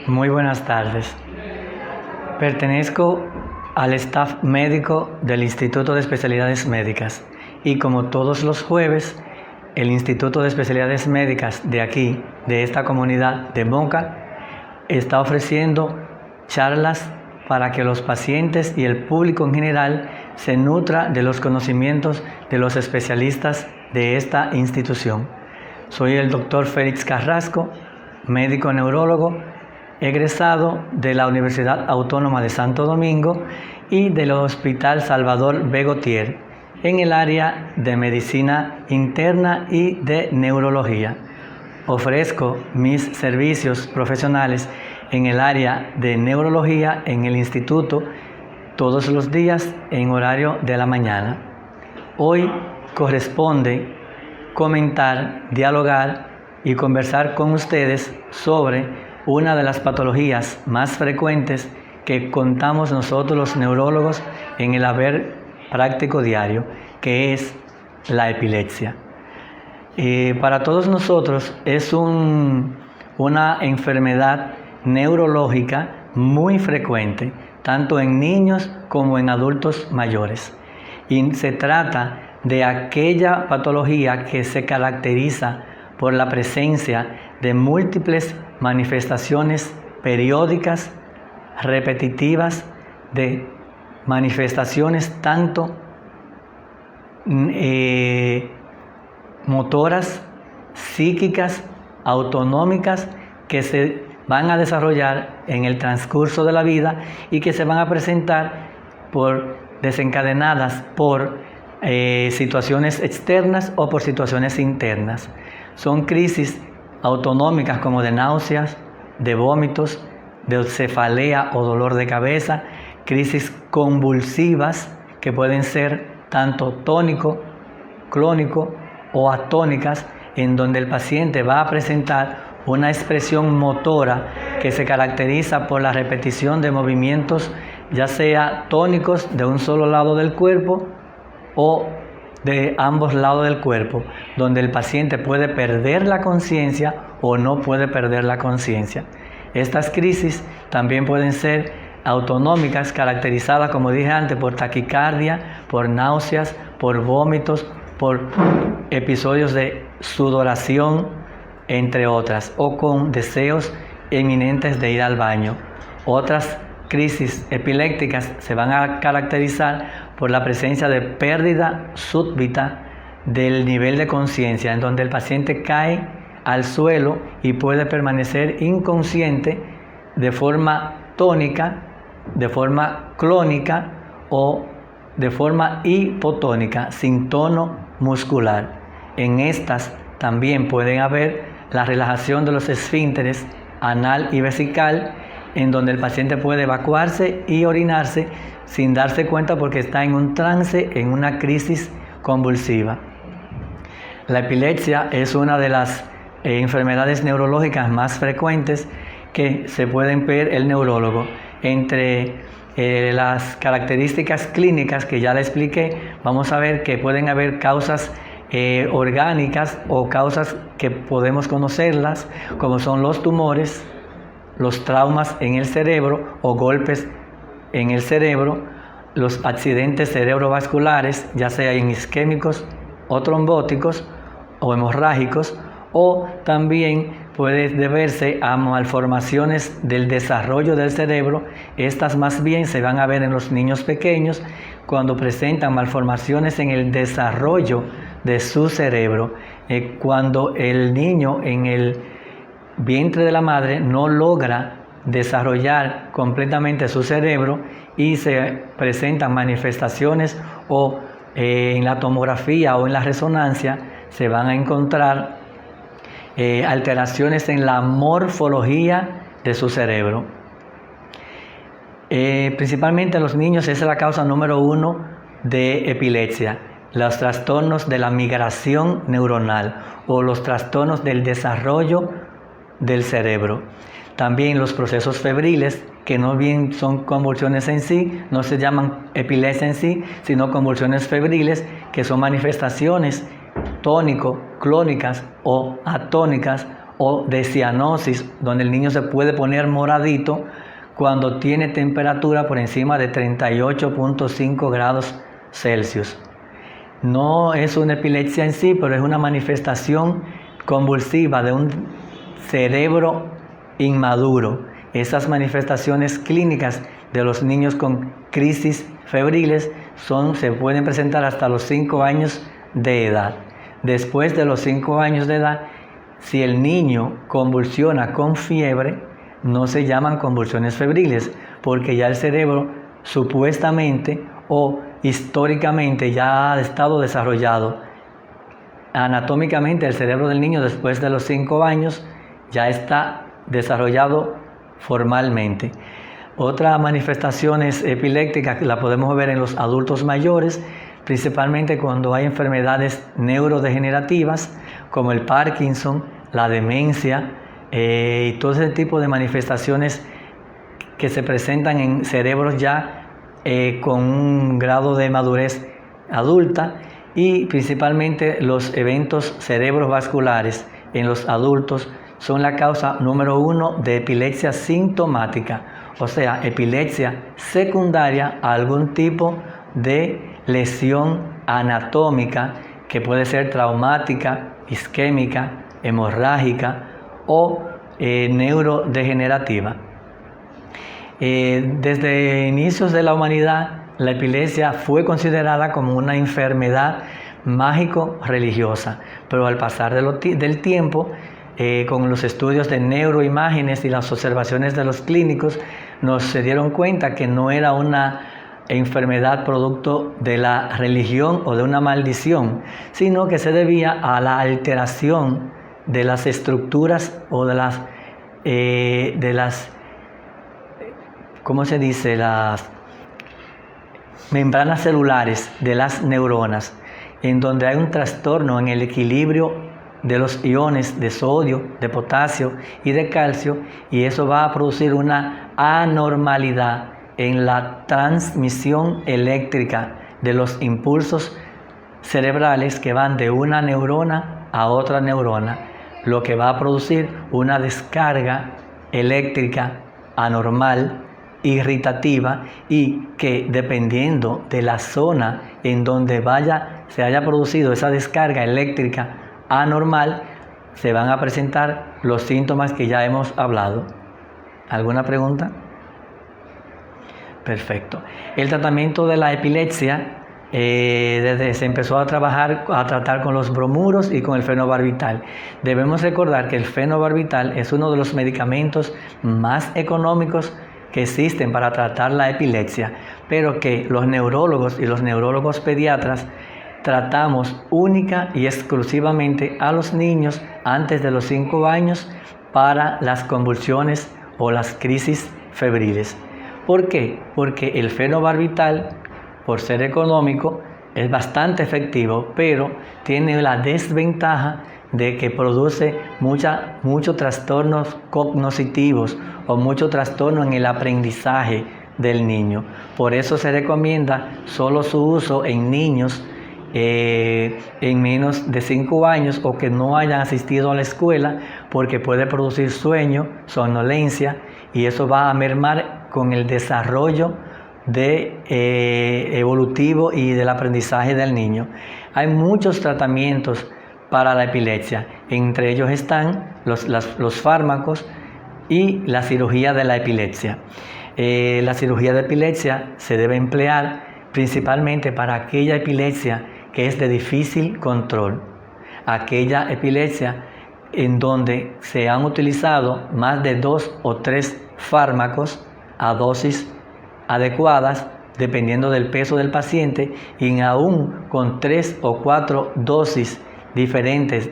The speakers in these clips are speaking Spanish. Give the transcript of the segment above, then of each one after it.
Muy buenas tardes. Pertenezco al staff médico del Instituto de Especialidades Médicas y como todos los jueves, el Instituto de Especialidades Médicas de aquí, de esta comunidad de Moca, está ofreciendo charlas para que los pacientes y el público en general se nutra de los conocimientos de los especialistas de esta institución. Soy el doctor Félix Carrasco, médico neurólogo, egresado de la Universidad Autónoma de Santo Domingo y del Hospital Salvador B. Gautier, en el área de medicina interna y de neurología. Ofrezco mis servicios profesionales en el área de neurología en el instituto todos los días en horario de la mañana. Hoy corresponde comentar, dialogar y conversar con ustedes sobre una de las patologías más frecuentes que contamos nosotros los neurólogos en el haber práctico diario, que es la epilepsia. Para todos nosotros es una enfermedad neurológica muy frecuente, tanto en niños como en adultos mayores. Y se trata de aquella patología que se caracteriza por la presencia de múltiples manifestaciones periódicas, repetitivas, de manifestaciones tanto motoras, psíquicas, autonómicas, que se van a desarrollar en el transcurso de la vida y que se van a presentar desencadenadas por situaciones externas o por situaciones internas. Son crisis autonómicas como de náuseas, de vómitos, de cefalea o dolor de cabeza, crisis convulsivas que pueden ser tanto tónico, clónico o atónicas, en donde el paciente va a presentar una expresión motora que se caracteriza por la repetición de movimientos, ya sea tónicos de un solo lado del cuerpo o de ambos lados del cuerpo, donde el paciente puede perder la conciencia o no puede perder la conciencia. Estas crisis también pueden ser autonómicas, caracterizadas, como dije antes, por taquicardia, por náuseas, por vómitos, por episodios de sudoración, entre otras, o con deseos eminentes de ir al baño. Otras crisis epilépticas se van a caracterizar por la presencia de pérdida súbita del nivel de conciencia, en donde el paciente cae al suelo y puede permanecer inconsciente de forma tónica, de forma clónica o de forma hipotónica, sin tono muscular. En estas también pueden haber la relajación de los esfínteres anal y vesical, en donde el paciente puede evacuarse y orinarse sin darse cuenta porque está en un trance, en una crisis convulsiva. La epilepsia es una de las enfermedades neurológicas más frecuentes que se pueden ver el neurólogo. Entre las características clínicas que ya le expliqué, vamos a ver que pueden haber causas orgánicas o causas que podemos conocerlas, como son los tumores, los traumas en el cerebro o golpes en el cerebro, los accidentes cerebrovasculares, ya sean isquémicos o trombóticos o hemorrágicos, o también puede deberse a malformaciones del desarrollo del cerebro. Estas más bien se van a ver en los niños pequeños cuando presentan malformaciones en el desarrollo de su cerebro, cuando el niño en el vientre de la madre no logra desarrollar completamente su cerebro y se presentan manifestaciones o en la tomografía o en la resonancia se van a encontrar alteraciones en la morfología de su cerebro. Principalmente en los niños esa es la causa número 1 de epilepsia, los trastornos de la migración neuronal o los trastornos del desarrollo del cerebro. También los procesos febriles, que no bien son convulsiones en sí, no se llaman epilepsia en sí, sino convulsiones febriles, que son manifestaciones tónico, clónicas o atónicas o de cianosis, donde el niño se puede poner moradito cuando tiene temperatura por encima de 38.5 grados Celsius. No es una epilepsia en sí, pero es una manifestación convulsiva de un cerebro inmaduro. Esas manifestaciones clínicas de los niños con crisis febriles se pueden presentar hasta los 5 años de edad. Después de los 5 años de edad, si el niño convulsiona con fiebre, no se llaman convulsiones febriles, porque ya el cerebro supuestamente o históricamente ya ha estado desarrollado. Anatómicamente el cerebro del niño después de los 5 años ya está desarrollado formalmente. Otras manifestaciones epilépticas la podemos ver en los adultos mayores, principalmente cuando hay enfermedades neurodegenerativas como el Parkinson, la demencia y todo ese tipo de manifestaciones que se presentan en cerebros ya con un grado de madurez adulta, y principalmente los eventos cerebrovasculares en los adultos son la causa número 1 de epilepsia sintomática, o sea, epilepsia secundaria a algún tipo de lesión anatómica que puede ser traumática, isquémica, hemorrágica o neurodegenerativa. Desde inicios de la humanidad, la epilepsia fue considerada como una enfermedad mágico-religiosa, pero al pasar del tiempo, con los estudios de neuroimágenes y las observaciones de los clínicos, se dieron cuenta que no era una enfermedad producto de la religión o de una maldición, sino que se debía a la alteración de las estructuras o de las ¿cómo se dice? Las membranas celulares de las neuronas, en donde hay un trastorno en el equilibrio de los iones de sodio, de potasio y de calcio, y eso va a producir una anormalidad en la transmisión eléctrica de los impulsos cerebrales que van de una neurona a otra neurona, lo que va a producir una descarga eléctrica anormal, irritativa, y que dependiendo de la zona en donde se haya producido esa descarga eléctrica anormal, se van a presentar los síntomas que ya hemos hablado. ¿Alguna pregunta? Perfecto. El tratamiento de la epilepsia desde se empezó a tratar con los bromuros y con el fenobarbital. Debemos recordar que el fenobarbital es uno de los medicamentos más económicos que existen para tratar la epilepsia, pero que los neurólogos y los neurólogos pediatras tratamos única y exclusivamente a los niños antes de los 5 años para las convulsiones o las crisis febriles. ¿Por qué? Porque el fenobarbital, por ser económico, es bastante efectivo, pero tiene la desventaja de que produce muchos trastornos cognitivos o mucho trastorno en el aprendizaje del niño. Por eso se recomienda solo su uso en niños en menos de 5 años o que no hayan asistido a la escuela, porque puede producir sueño, somnolencia, y eso va a mermar con el desarrollo evolutivo y del aprendizaje del niño. Hay muchos tratamientos para la epilepsia, entre ellos están los fármacos y la cirugía de la epilepsia. La cirugía de epilepsia se debe emplear principalmente para aquella epilepsia que es de difícil control, aquella epilepsia en donde se han utilizado más de 2 o 3 fármacos a dosis adecuadas dependiendo del peso del paciente, y aún con 3 o 4 dosis diferentes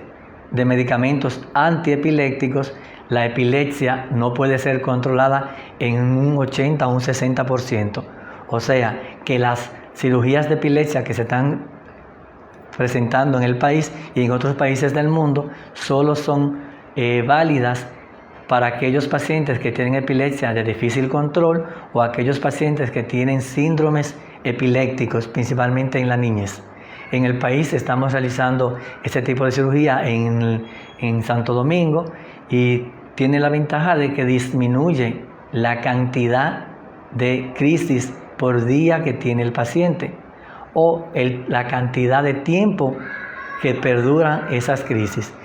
de medicamentos antiepilépticos, la epilepsia no puede ser controlada en un 80 o un 60%. O sea que las cirugías de epilepsia que se están presentando en el país y en otros países del mundo solo son válidas para aquellos pacientes que tienen epilepsia de difícil control o aquellos pacientes que tienen síndromes epilépticos, principalmente en la niñez. En el país estamos realizando este tipo de cirugía en Santo Domingo, y tiene la ventaja de que disminuye la cantidad de crisis por día que tiene el paciente o la cantidad de tiempo que perduran esas crisis,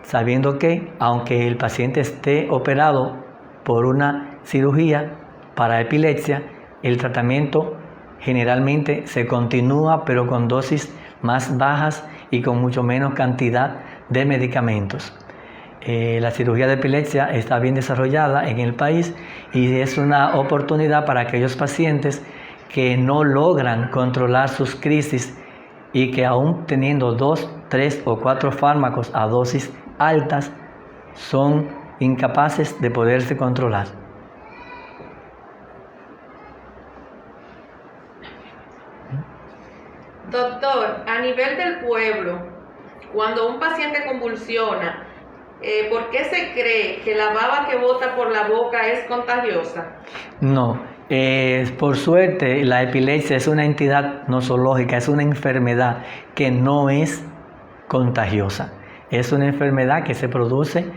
sabiendo que aunque el paciente esté operado por una cirugía para epilepsia, el tratamiento generalmente se continúa pero con dosis más bajas y con mucho menos cantidad de medicamentos. La cirugía de epilepsia está bien desarrollada en el país y es una oportunidad para aquellos pacientes que no logran controlar sus crisis y que aún teniendo 2, 3 o 4 fármacos a dosis altas son incapaces de poderse controlar. Doctor, a nivel del pueblo, cuando un paciente convulsiona, ¿por qué se cree que la baba que bota por la boca es contagiosa? No, por suerte la epilepsia es una entidad nosológica, es una enfermedad que no es contagiosa. Es una enfermedad que se produce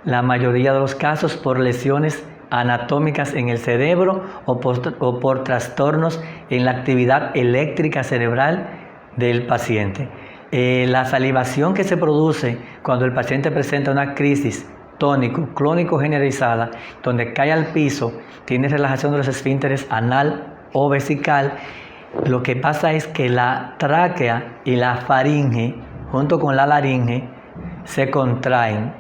la mayoría de los casos por lesiones anatómicas en el cerebro o por trastornos en la actividad eléctrica cerebral del paciente. La salivación que se produce cuando el paciente presenta una crisis tónico-clónico generalizada, donde cae al piso, tiene relajación de los esfínteres anal o vesical, lo que pasa es que la tráquea y la faringe, junto con la laringe, se contraen.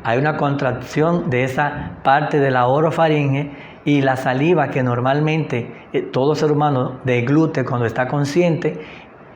Hay una contracción de esa parte de la orofaringe y la saliva que normalmente todo ser humano deglute cuando está consciente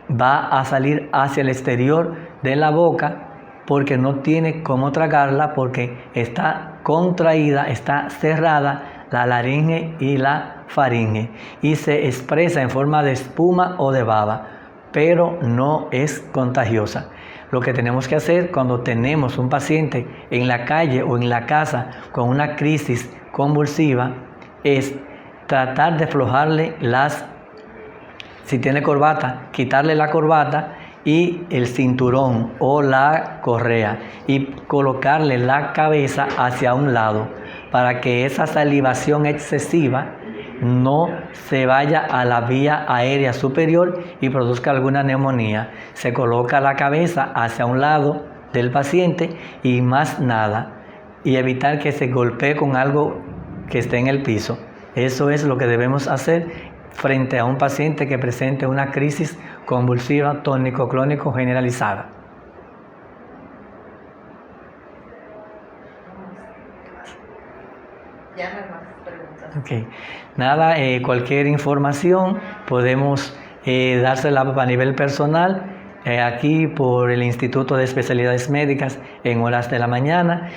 va a salir hacia el exterior de la boca porque no tiene cómo tragarla porque está contraída, está cerrada la laringe y la faringe y se expresa en forma de espuma o de baba, pero no es contagiosa. Lo que tenemos que hacer cuando tenemos un paciente en la calle o en la casa con una crisis convulsiva es tratar de aflojarle si tiene corbata, quitarle la corbata y el cinturón o la correa y colocarle la cabeza hacia un lado para que esa salivación excesiva no se vaya a la vía aérea superior y produzca alguna neumonía. Se coloca la cabeza hacia un lado del paciente y más nada, y evitar que se golpee con algo que esté en el piso. Eso es lo que debemos hacer frente a un paciente que presente una crisis convulsiva tónico-clónico generalizada. Ya no hay más preguntas. Okay. Nada, cualquier información podemos dársela a nivel personal aquí por el Instituto de Especialidades Médicas en horas de la mañana.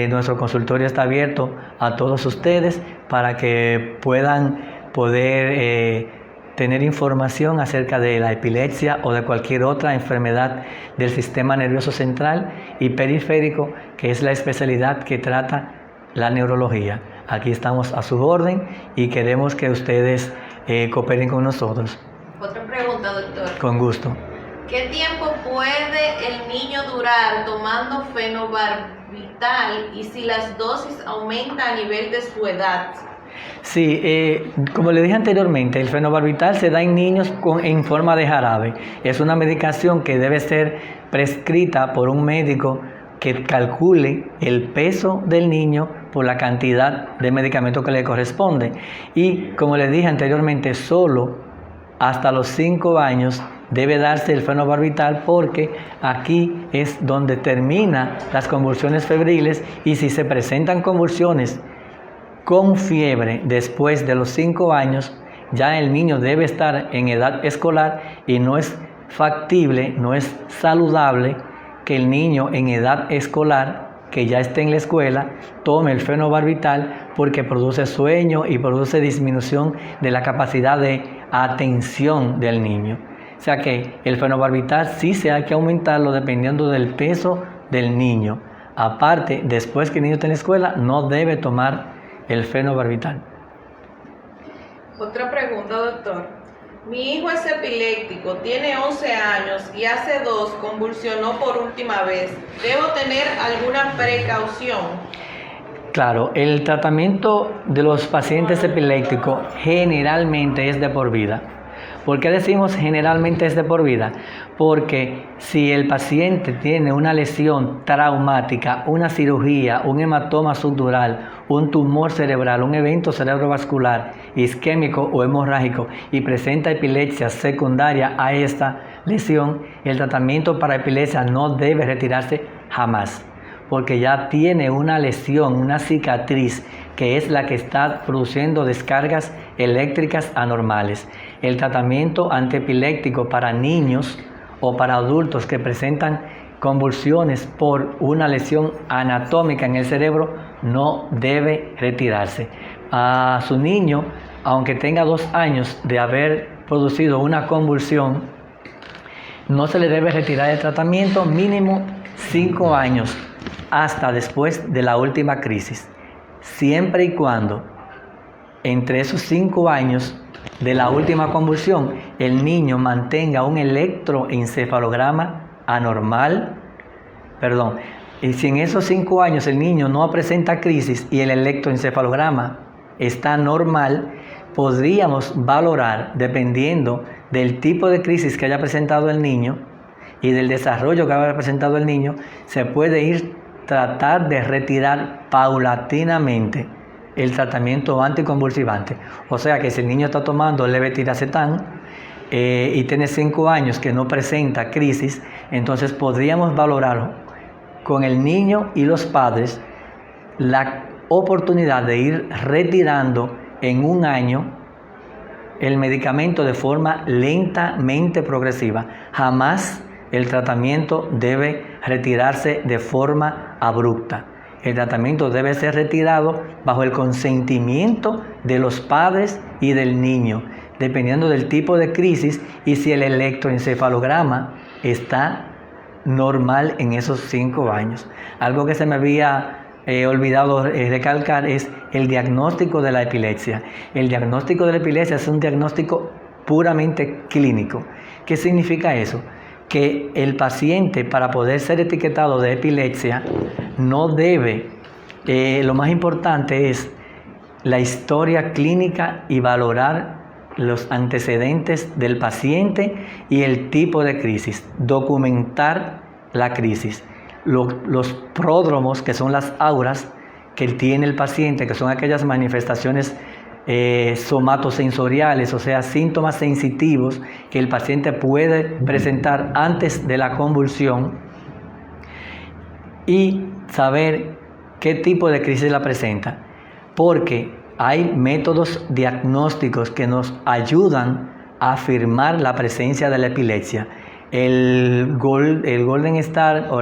Nuestro consultorio está abierto a todos ustedes para que puedan poder tener información acerca de la epilepsia o de cualquier otra enfermedad del sistema nervioso central y periférico, que es la especialidad que trata la neurología. Aquí estamos a su orden y queremos que ustedes cooperen con nosotros. Otra pregunta, doctor. Con gusto. ¿Qué tiempo puede el niño durar tomando fenobarbital y si las dosis aumentan a nivel de su edad? Sí, como le dije anteriormente, el fenobarbital se da en niños en forma de jarabe. Es una medicación que debe ser prescrita por un médico que calcule el peso del niño por la cantidad de medicamento que le corresponde. Y como les dije anteriormente, solo hasta los 5 años debe darse el fenobarbital porque aquí es donde terminan las convulsiones febriles y si se presentan convulsiones con fiebre después de los 5 años, ya el niño debe estar en edad escolar y no es factible, no es saludable que el niño en edad escolar que ya esté en la escuela tome el fenobarbital porque produce sueño y produce disminución de la capacidad de atención del niño. O sea que el fenobarbital sí se hay que aumentarlo dependiendo del peso del niño. Aparte, después que el niño esté en la escuela, no debe tomar el fenobarbital. Otra pregunta, doctor. Mi hijo es epiléptico, tiene 11 años y hace 2 convulsionó por última vez. ¿Debo tener alguna precaución? Claro, el tratamiento de los pacientes epilépticos generalmente es de por vida. ¿Por qué decimos generalmente es de por vida? Porque si el paciente tiene una lesión traumática, una cirugía, un hematoma subdural, un tumor cerebral, un evento cerebrovascular, isquémico o hemorrágico y presenta epilepsia secundaria a esta lesión, el tratamiento para epilepsia no debe retirarse jamás, porque ya tiene una lesión, una cicatriz, que es la que está produciendo descargas eléctricas anormales. El tratamiento antiepiléptico para niños o para adultos que presentan convulsiones por una lesión anatómica en el cerebro no debe retirarse. A su niño, aunque tenga 2 años de haber producido una convulsión, no se le debe retirar el tratamiento, mínimo 5 años hasta después de la última crisis, siempre y cuando entre esos 5 años de la última convulsión el niño mantenga un electroencefalograma anormal, y si en esos 5 años el niño no presenta crisis y el electroencefalograma está normal, podríamos valorar, dependiendo del tipo de crisis que haya presentado el niño y del desarrollo que haya presentado el niño, se puede tratar de retirar paulatinamente el tratamiento anticonvulsivante. O sea que si el niño está tomando levetiracetam y tiene 5 años que no presenta crisis, entonces podríamos valorar con el niño y los padres la oportunidad de ir retirando en 1 año el medicamento de forma lentamente progresiva. Jamás el tratamiento debe retirarse de forma abrupta. El tratamiento debe ser retirado bajo el consentimiento de los padres y del niño, dependiendo del tipo de crisis y si el electroencefalograma está normal en esos 5 años. Algo que se me había olvidado recalcar es el diagnóstico de la epilepsia. El diagnóstico de la epilepsia es un diagnóstico puramente clínico. ¿Qué significa eso? Que el paciente, para poder ser etiquetado de epilepsia, no debe, lo más importante es la historia clínica y valorar los antecedentes del paciente y el tipo de crisis, documentar la crisis, los pródromos, que son las auras que tiene el paciente, que son aquellas manifestaciones somatosensoriales, o sea, síntomas sensitivos que el paciente puede presentar antes de la convulsión, y saber qué tipo de crisis la presenta, porque hay métodos diagnósticos que nos ayudan a afirmar la presencia de la epilepsia. El Golden Star o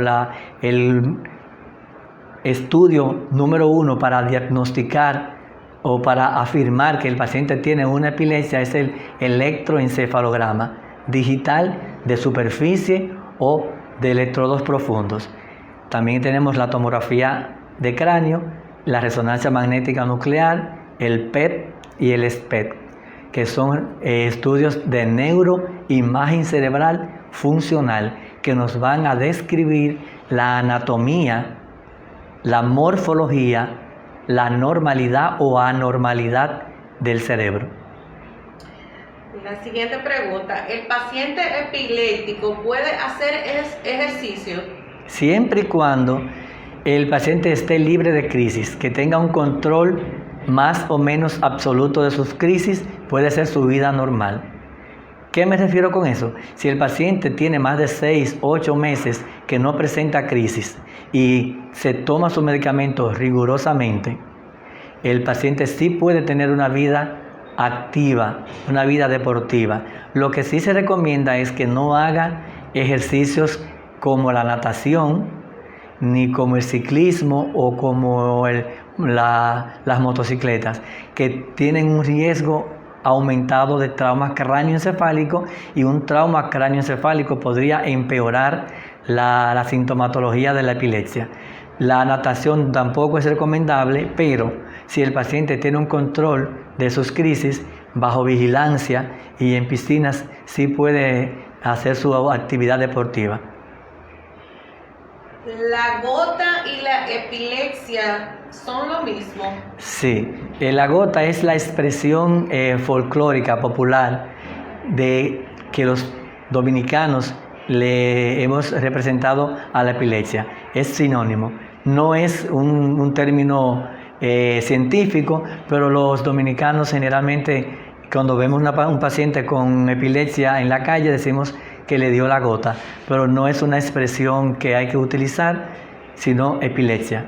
el estudio número 1 para diagnosticar o para afirmar que el paciente tiene una epilepsia es el electroencefalograma digital de superficie o de electrodos profundos. También tenemos la tomografía de cráneo, la resonancia magnética nuclear, el PET y el SPECT, que son estudios de neuroimagen cerebral funcional que nos van a describir la anatomía, la morfología, la normalidad o anormalidad del cerebro. La siguiente pregunta: ¿el paciente epiléptico puede hacer ejercicio? Siempre y cuando el paciente esté libre de crisis, que tenga un control más o menos absoluto de sus crisis, puede ser su vida normal. ¿Qué me refiero con eso? Si el paciente tiene más de 6, 8 meses que no presenta crisis y se toma su medicamento rigurosamente, el paciente sí puede tener una vida activa, una vida deportiva. Lo que sí se recomienda es que no haga ejercicios como la natación, ni como el ciclismo o como las motocicletas, que tienen un riesgo aumentado de trauma cráneoencefálico, y un trauma cráneoencefálico podría empeorar la sintomatología de la epilepsia. La natación tampoco es recomendable, pero si el paciente tiene un control de sus crisis bajo vigilancia y en piscinas sí puede hacer su actividad deportiva. ¿La gota y la epilepsia son lo mismo? Sí, la gota es la expresión folclórica popular de que los dominicanos le hemos representado a la epilepsia. Es sinónimo, no es un término científico, pero los dominicanos generalmente cuando vemos un paciente con epilepsia en la calle decimos que le dio la gota, pero no es una expresión que hay que utilizar, sino epilepsia.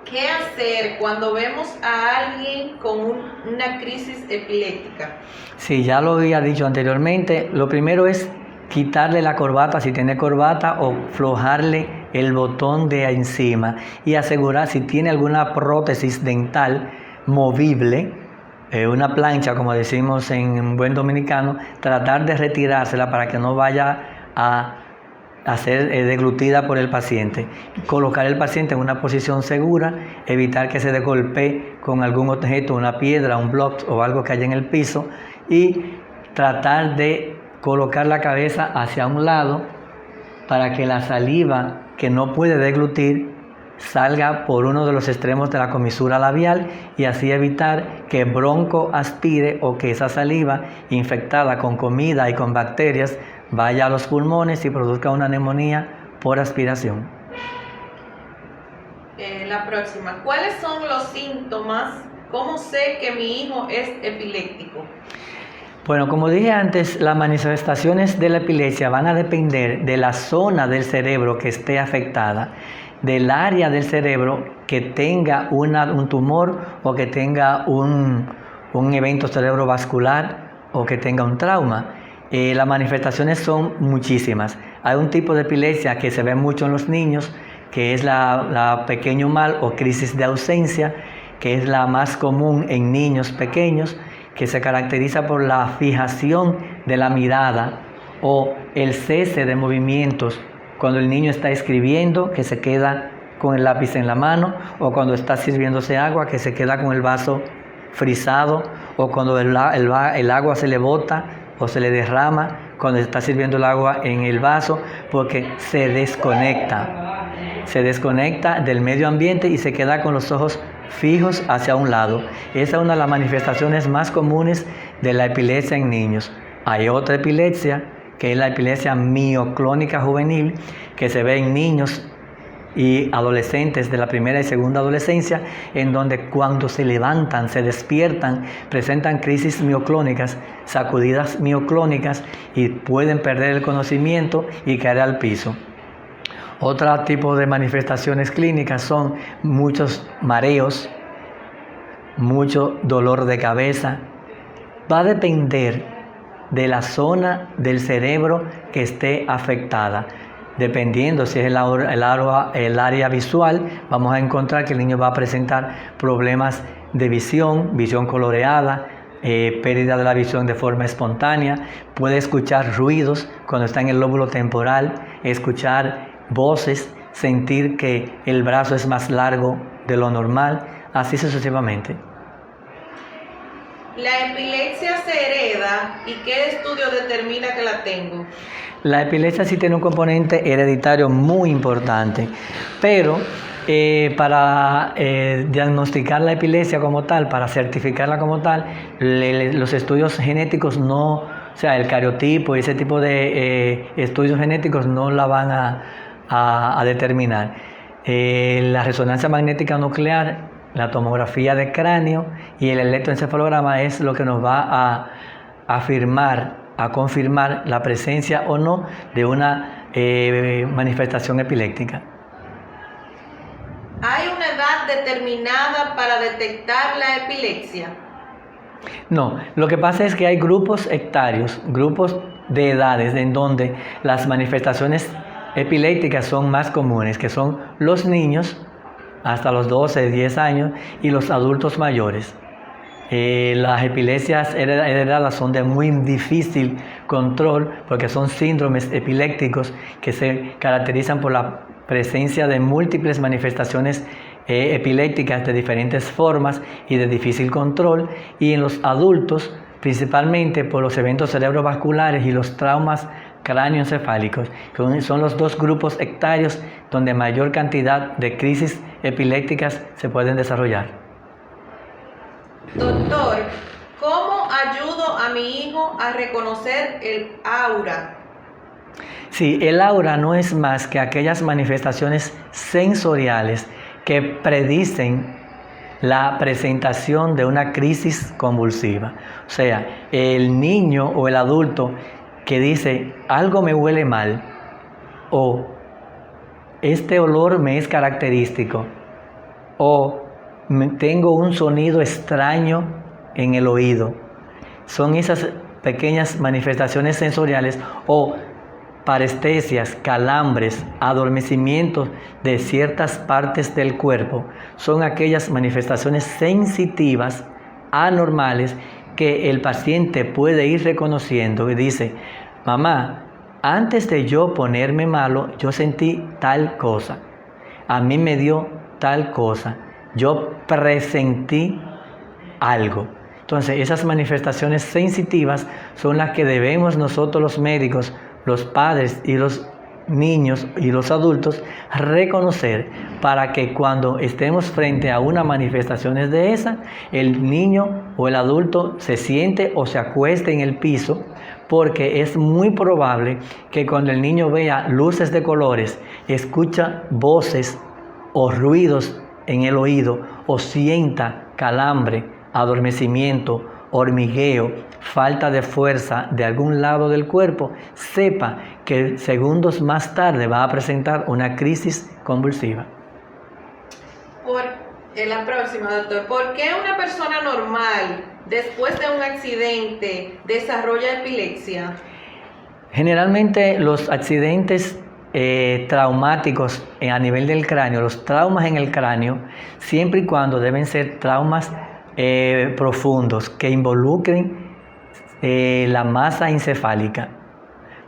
¿Qué hacer cuando vemos a alguien con una crisis epiléptica? Sí, ya lo había dicho anteriormente. Lo primero es quitarle la corbata, si tiene corbata, o flojarle el botón de encima y asegurar si tiene alguna prótesis dental movible, una plancha, como decimos en buen dominicano, tratar de retirársela para que no vaya a ser deglutida por el paciente. Colocar el paciente en una posición segura, evitar que se golpee con algún objeto, una piedra, un bloque o algo que haya en el piso, y tratar de colocar la cabeza hacia un lado para que la saliva que no puede deglutir salga por uno de los extremos de la comisura labial y así evitar que bronco aspire o que esa saliva infectada con comida y con bacterias vaya a los pulmones y produzca una neumonía por aspiración. La próxima. ¿Cuáles son los síntomas? ¿Cómo sé que mi hijo es epiléptico? Bueno, como dije antes, las manifestaciones de la epilepsia van a depender de la zona del cerebro que esté afectada, del área del cerebro que tenga un tumor o que tenga un evento cerebrovascular o que tenga un trauma. Las manifestaciones son muchísimas. Hay un tipo de epilepsia que se ve mucho en los niños, que es la pequeño mal o crisis de ausencia, que es la más común en niños pequeños, que se caracteriza por la fijación de la mirada o el cese de movimientos cuando el niño está escribiendo, que se queda con el lápiz en la mano, o cuando está sirviéndose agua, que se queda con el vaso frisado, o cuando el agua se le bota o se le derrama cuando está sirviendo el agua en el vaso, porque se desconecta del medio ambiente y se queda con los ojos fijos hacia un lado. Esa es una de las manifestaciones más comunes de la epilepsia en niños. Hay otra epilepsia, que es la epilepsia mioclónica juvenil, que se ve en niños y adolescentes de la primera y segunda adolescencia, en donde cuando se levantan, se despiertan, presentan crisis mioclónicas, sacudidas mioclónicas y pueden perder el conocimiento y caer al piso. Otro tipo de manifestaciones clínicas son muchos mareos, mucho dolor de cabeza. Va a depender de la zona del cerebro que esté afectada. Dependiendo si es el área visual, vamos a encontrar que el niño va a presentar problemas de visión coloreada, pérdida de la visión de forma espontánea, puede escuchar ruidos cuando está en el lóbulo temporal, escuchar voces, sentir que el brazo es más largo de lo normal, así sucesivamente. ¿La epilepsia se hereda y qué estudio determina que la tengo? La epilepsia sí tiene un componente hereditario muy importante, pero para diagnosticar la epilepsia como tal, para certificarla como tal, los estudios genéticos no, o sea, el cariotipo y ese tipo de estudios genéticos no la van a determinar. La resonancia magnética nuclear, la tomografía de cráneo y el electroencefalograma es lo que nos va a afirmar, a confirmar la presencia o no de una manifestación epiléptica. ¿Hay una edad determinada para detectar la epilepsia? No, lo que pasa es que hay grupos etarios, grupos de edades en donde las manifestaciones epilépticas son más comunes, que son los niños hasta los 12, 10 años y los adultos mayores. Las epilepsias heredadas son de muy difícil control porque son síndromes epilépticos que se caracterizan por la presencia de múltiples manifestaciones epilépticas de diferentes formas y de difícil control, y en los adultos principalmente por los eventos cerebrovasculares y los traumas cráneoencefálicos. Son los dos grupos etarios donde mayor cantidad de crisis epilépticas se pueden desarrollar. Doctor, ¿cómo ayudo a mi hijo a reconocer el aura? Sí, el aura no es más que aquellas manifestaciones sensoriales que predicen la presentación de una crisis convulsiva. O sea, el niño o el adulto que dice, algo me huele mal, o este olor me es característico, o tengo un sonido extraño en el oído. Son esas pequeñas manifestaciones sensoriales o parestesias, calambres, adormecimientos de ciertas partes del cuerpo. Son aquellas manifestaciones sensitivas, anormales, que el paciente puede ir reconociendo y dice, mamá, antes de yo ponerme malo, yo sentí tal cosa, a mí me dio tal cosa, yo presentí algo. Entonces, esas manifestaciones sensitivas son las que debemos nosotros los médicos, los padres y los niños y los adultos reconocer para que cuando estemos frente a una manifestación de esa, el niño o el adulto se siente o se acueste en el piso, porque es muy probable que cuando el niño vea luces de colores, escucha voces o ruidos en el oído o sienta calambre, adormecimiento, hormigueo, falta de fuerza de algún lado del cuerpo, sepa que segundos más tarde va a presentar una crisis convulsiva. La próxima, doctor. ¿Por qué una persona normal, después de un accidente, desarrolla epilepsia? Generalmente los accidentes traumáticos a nivel del cráneo, los traumas en el cráneo, siempre y cuando deben ser traumas profundos que involucren la masa encefálica,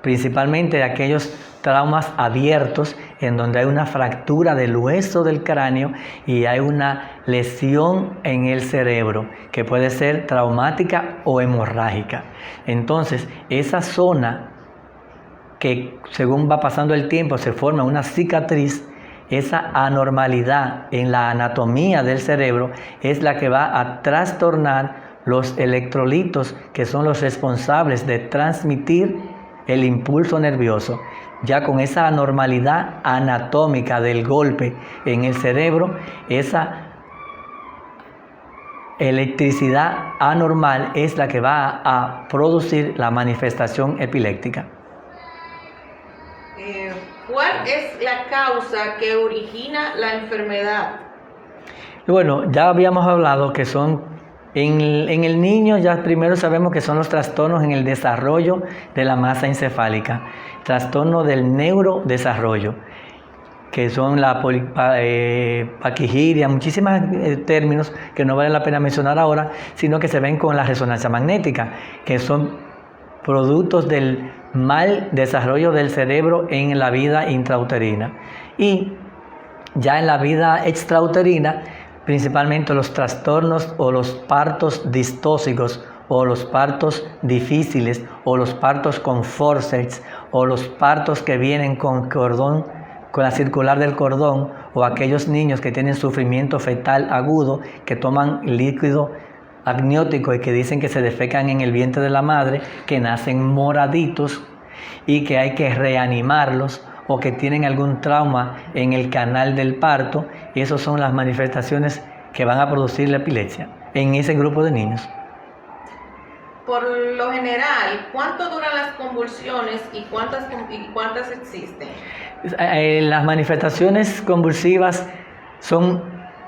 principalmente aquellos traumas abiertos en donde hay una fractura del hueso del cráneo y hay una lesión en el cerebro que puede ser traumática o hemorrágica. Entonces, esa zona que según va pasando el tiempo se forma una cicatriz, esa anormalidad en la anatomía del cerebro es la que va a trastornar los electrolitos que son los responsables de transmitir el impulso nervioso. Ya con esa anormalidad anatómica del golpe en el cerebro, esa electricidad anormal es la que va a producir la manifestación epiléptica. ¿Cuál es la causa que origina la enfermedad? Bueno, ya habíamos hablado que son en el niño, ya primero sabemos que son los trastornos en el desarrollo de la masa encefálica, trastorno del neurodesarrollo, que son la paquigiria, muchísimos términos que no vale la pena mencionar ahora, sino que se ven con la resonancia magnética, que son productos del mal desarrollo del cerebro en la vida intrauterina. Y ya en la vida extrauterina, principalmente los trastornos o los partos distóxicos o los partos difíciles o los partos con forceps o los partos que vienen con cordón, con la circular del cordón, o aquellos niños que tienen sufrimiento fetal agudo, que toman líquido amniótico y que dicen que se defecan en el vientre de la madre, que nacen moraditos y que hay que reanimarlos, o que tienen algún trauma en el canal del parto, y esas son las manifestaciones que van a producir la epilepsia en ese grupo de niños. Por lo general, ¿cuánto duran las convulsiones y cuántas existen? Las manifestaciones convulsivas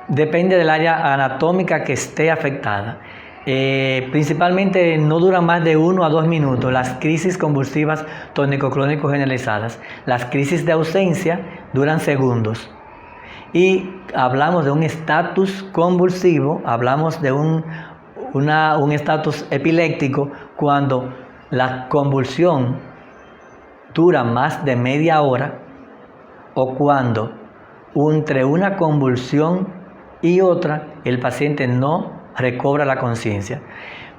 depende del área anatómica que esté afectada. Principalmente no duran más de 1 a 2 minutos las crisis convulsivas tónico-clónico generalizadas. Las crisis de ausencia duran segundos. Y hablamos de un estatus convulsivo, hablamos de un estatus epiléptico cuando la convulsión dura más de media hora, o cuando entre una convulsión y otra el paciente no recobra la conciencia.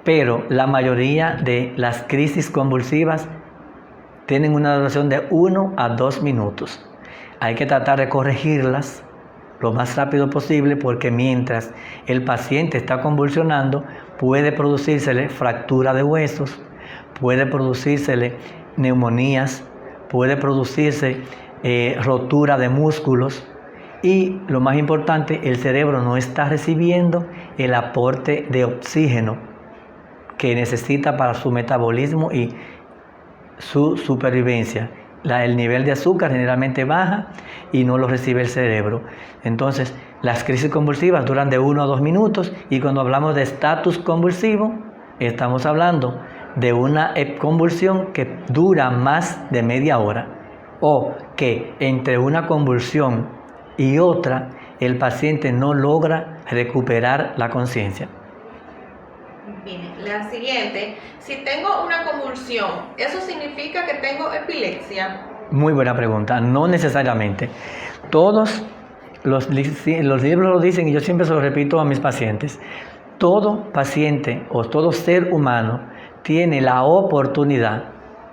pero la mayoría de las crisis convulsivas tienen una duración de 1 a 2 minutos. Hay que tratar de corregirlas lo más rápido posible, porque mientras el paciente está convulsionando puede producírsele fractura de huesos, puede producírsele neumonías, puede producirse rotura de músculos, y lo más importante, el cerebro no está recibiendo el aporte de oxígeno que necesita para su metabolismo y su supervivencia. El nivel de azúcar generalmente baja y no lo recibe el cerebro. Entonces, las crisis convulsivas duran de 1 a 2 minutos, y cuando hablamos de estatus convulsivo, estamos hablando de una convulsión que dura más de media hora, o que entre una convulsión y otra el paciente no logra recuperar la conciencia. Bien, la siguiente: si tengo una convulsión, ¿eso significa que tengo epilepsia? Muy buena pregunta. No necesariamente. Todos los libros lo dicen, y yo siempre se lo repito a mis pacientes. Todo paciente o todo ser humano tiene la oportunidad,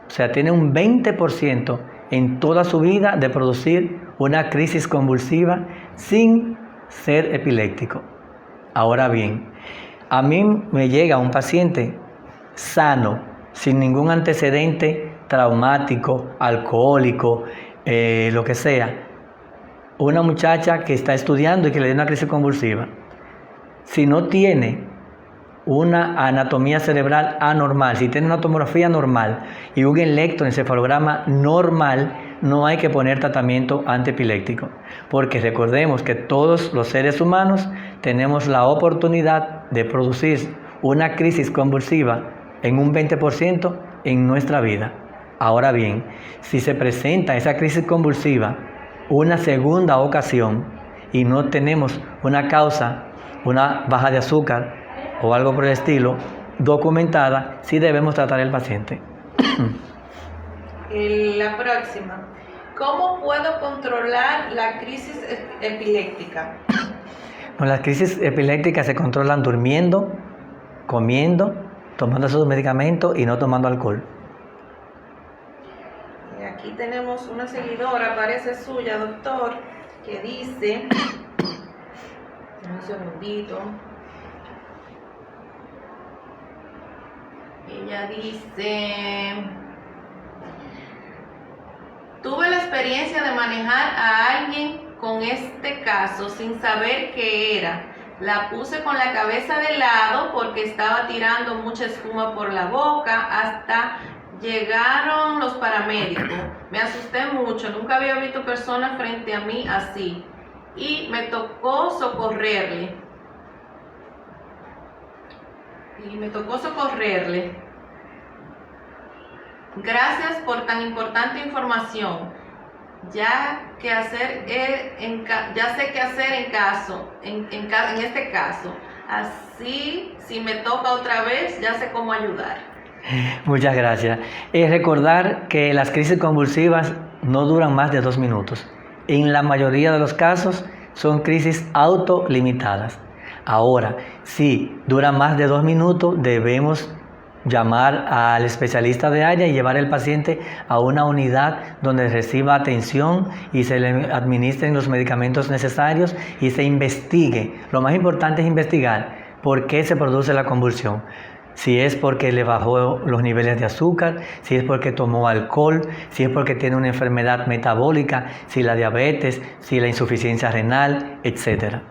o sea, tiene un 20% en toda su vida de producir una crisis convulsiva sin ser epiléptico. Ahora bien, a mí me llega un paciente sano, sin ningún antecedente traumático, alcohólico, lo que sea. Una muchacha que está estudiando y que le dio una crisis convulsiva. Si no tiene una anatomía cerebral anormal, si tiene una tomografía normal y un electroencefalograma normal, no hay que poner tratamiento antiepiléptico, porque recordemos que todos los seres humanos tenemos la oportunidad de producir una crisis convulsiva en un 20% en nuestra vida. Ahora bien, si se presenta esa crisis convulsiva una segunda ocasión y no tenemos una causa, una baja de azúcar o algo por el estilo documentada, sí debemos tratar al paciente. La próxima: ¿cómo puedo controlar la crisis epiléptica? Bueno, las crisis epilépticas se controlan durmiendo, comiendo, tomando sus medicamentos y no tomando alcohol. Y aquí tenemos una seguidora, parece suya, doctor, que dice, un segundito, ella dice: tuve la experiencia de manejar a alguien con este caso sin saber qué era. La puse con la cabeza de lado porque estaba tirando mucha espuma por la boca. Hasta llegaron los paramédicos. Me asusté mucho. Nunca había visto personas frente a mí así. Y me tocó socorrerle. Gracias por tan importante información. Ya sé qué hacer en este caso. Así, si me toca otra vez, ya sé cómo ayudar. Muchas gracias. Recordar que las crisis convulsivas no duran más de 2 minutos. En la mayoría de los casos son crisis autolimitadas. Ahora, si dura más de 2 minutos, debemos llamar al especialista de área y llevar al paciente a una unidad donde reciba atención y se le administren los medicamentos necesarios y se investigue. Lo más importante es investigar por qué se produce la convulsión. Si es porque le bajó los niveles de azúcar, si es porque tomó alcohol, si es porque tiene una enfermedad metabólica, si la diabetes, si la insuficiencia renal, etc.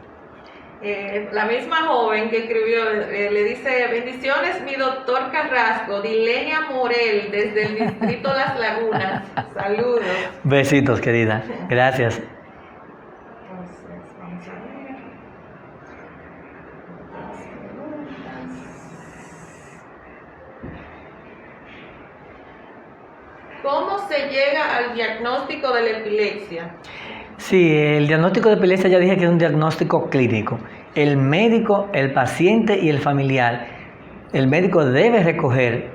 La misma joven que escribió le dice: bendiciones, mi doctor Carrasco, Dilenia Morel, desde el distrito Las Lagunas. Saludos. Besitos, querida. Gracias. Entonces, vamos a ver. ¿Cómo se llega al diagnóstico de la epilepsia? Sí, el diagnóstico de epilepsia ya dije que es un diagnóstico clínico. El médico, el paciente y el familiar, el médico debe recoger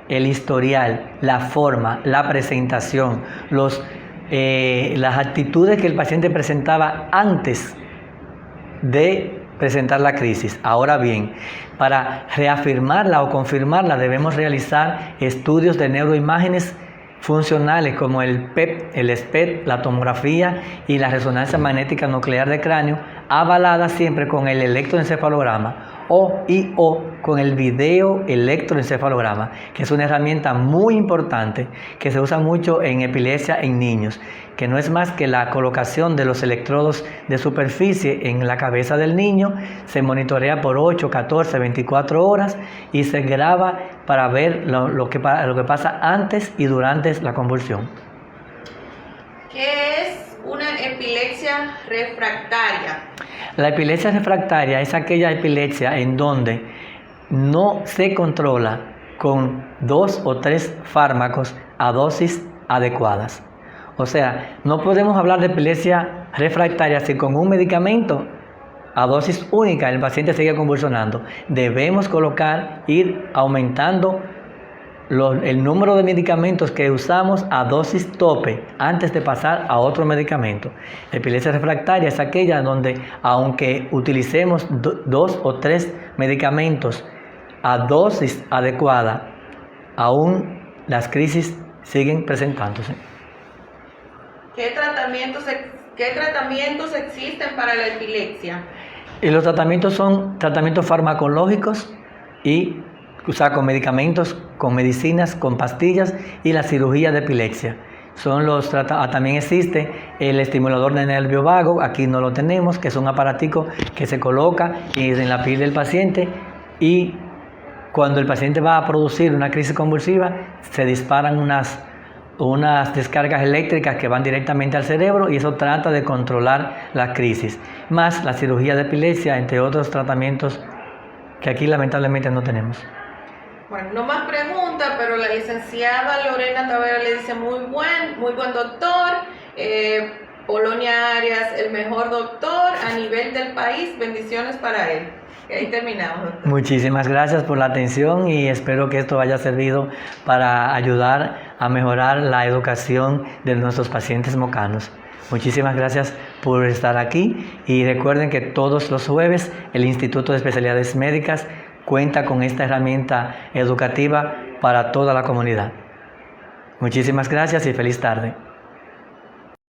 el historial, la forma, la presentación, las actitudes que el paciente presentaba antes de presentar la crisis. Ahora bien, para reafirmarla o confirmarla debemos realizar estudios de neuroimágenes funcionales como el PET, el SPECT, la tomografía y la resonancia magnética nuclear de cráneo, avalada siempre con el electroencefalograma o con el video electroencefalograma, que es una herramienta muy importante que se usa mucho en epilepsia en niños, que no es más que la colocación de los electrodos de superficie en la cabeza del niño, se monitorea por 8, 14, 24 horas y se graba para ver lo que pasa antes y durante la convulsión. ¿Qué es una epilepsia refractaria? La epilepsia refractaria es aquella epilepsia en donde no se controla con 2 o 3 fármacos a dosis adecuadas. O sea, no podemos hablar de epilepsia refractaria si con un medicamento a dosis única el paciente sigue convulsionando. Debemos ir aumentando el número de medicamentos que usamos a dosis tope antes de pasar a otro medicamento. La epilepsia refractaria es aquella donde, aunque utilicemos 2 o 3 medicamentos a dosis adecuada, aún las crisis siguen presentándose. ¿Qué tratamientos existen para la epilepsia? Y los tratamientos son tratamientos farmacológicos con medicamentos, con medicinas, con pastillas y la cirugía de epilepsia. También existe el estimulador de nervio vago, aquí no lo tenemos, que es un aparatico que se coloca en la piel del paciente y cuando el paciente va a producir una crisis convulsiva se disparan unas descargas eléctricas que van directamente al cerebro y eso trata de controlar la crisis, más la cirugía de epilepsia, entre otros tratamientos que aquí lamentablemente no tenemos. Bueno, no más preguntas, pero la licenciada Lorena Tavera le dice muy buen doctor, Polonia Arias, el mejor doctor a nivel del país, bendiciones para él. Y ahí terminamos, doctor. Muchísimas gracias por la atención y espero que esto haya servido para ayudar a mejorar la educación de nuestros pacientes mocanos. Muchísimas gracias por estar aquí y recuerden que todos los jueves el Instituto de Especialidades Médicas cuenta con esta herramienta educativa para toda la comunidad. Muchísimas gracias y feliz tarde.